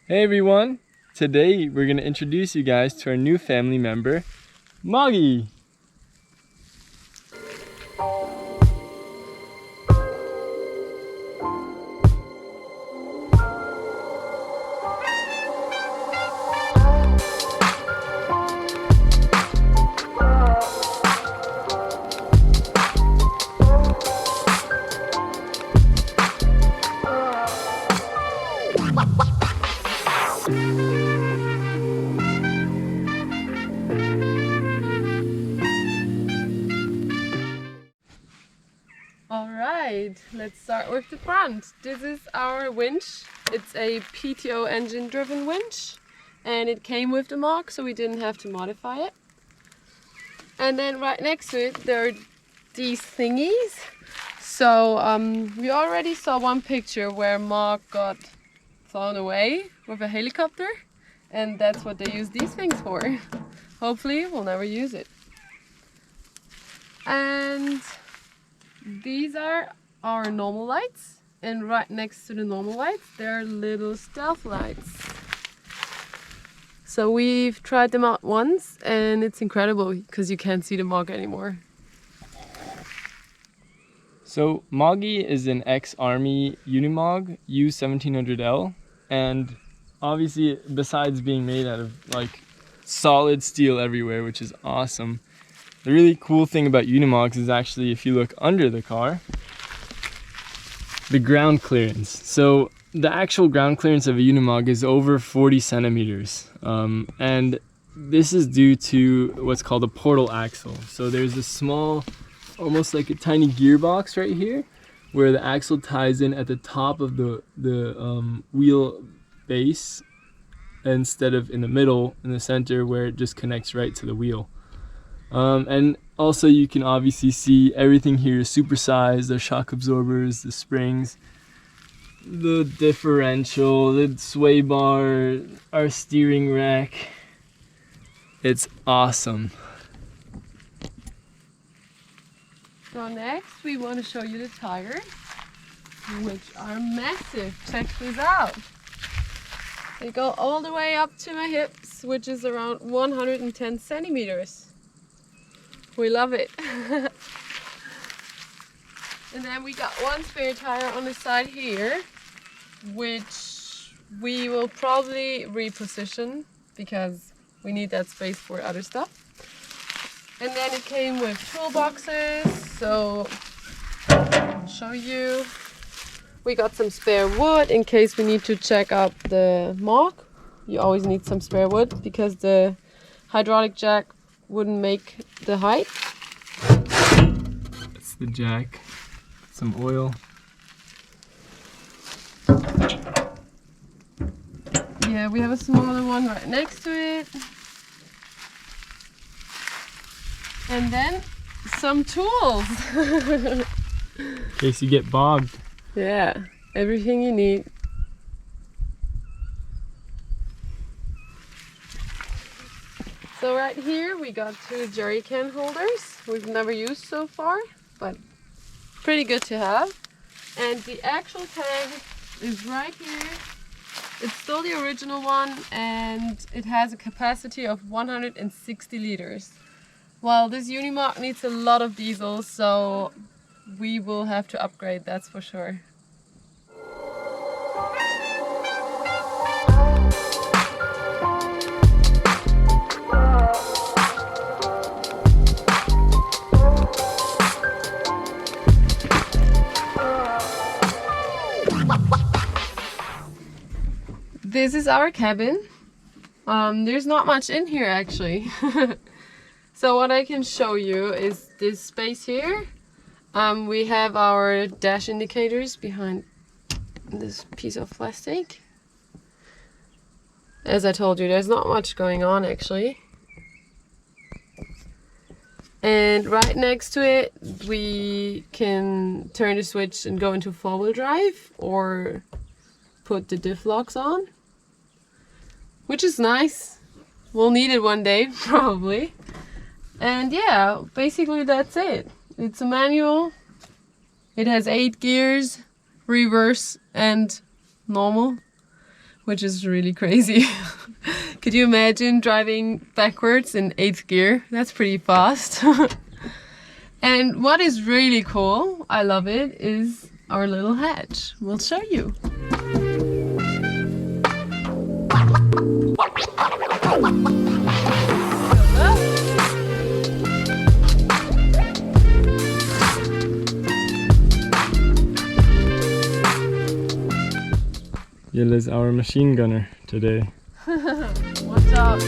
Hey everyone! Today we're going to introduce you guys to our new family member, Moggy! Alright, let's start with the front. This is our winch. It's a PTO engine driven winch and it came with the Mog, so we didn't have to modify it. And then right next to it there are these thingies. So we already saw one picture where Mog got flown away with a helicopter, and that's what they use these things for. Hopefully we'll never use it. And these are our normal lights, and right next to the normal lights there are little stealth lights. So we've tried them out once and it's incredible because you can't see the Mog anymore. So Moggy is an ex-army Unimog U1700L, and obviously besides being made out of like solid steel everywhere, which is awesome, the really cool thing about Unimogs is actually, if you look under the car, the ground clearance. So the actual ground clearance of a Unimog is over 40 centimeters. And this is due to what's called a portal axle. So there's a small, almost like a tiny gearbox right here, where the axle ties in at the top of the wheel base, instead of in the middle, in the center, where it just connects right to the wheel. And also you can obviously see everything here is supersized. The shock absorbers, the springs, the differential, the sway bar, our steering rack. It's awesome. So next we want to show you the tires, which are massive. Check this out. They go all the way up to my hips, which is around 110 centimeters. We love it. And then we got one spare tire on the side here, which we will probably reposition because we need that space for other stuff. And then it came with toolboxes, so I'll show you. We got some spare wood in case we need to check out the Mog. You always need some spare wood because the hydraulic jack wouldn't make the height. That's the jack. Some oil. Yeah, we have a smaller one right next to it. And then some tools. In case you get bogged. Yeah, everything you need. So right here we got two jerry can holders. We've never used so far, but pretty good to have. And the actual tank is right here. It's still the original one and it has a capacity of 160 liters. Well, this Unimog needs a lot of diesel, so we will have to upgrade, that's for sure. This is our cabin. There's not much in here actually. So what I can show you is this space here. We have our dash indicators behind this piece of plastic. As I told you, there's not much going on actually. And right next to it, we can turn the switch and go into four-wheel drive or put the diff locks on, which is nice. We'll need it one day, probably. And yeah, basically that's it. It's a manual. It has 8 gears, reverse and normal. which is really crazy. Could you imagine driving backwards in 8th gear? That's pretty fast. And what is really cool, I love it, is our little hatch. We'll show you. Jill is our machine gunner today. What's up?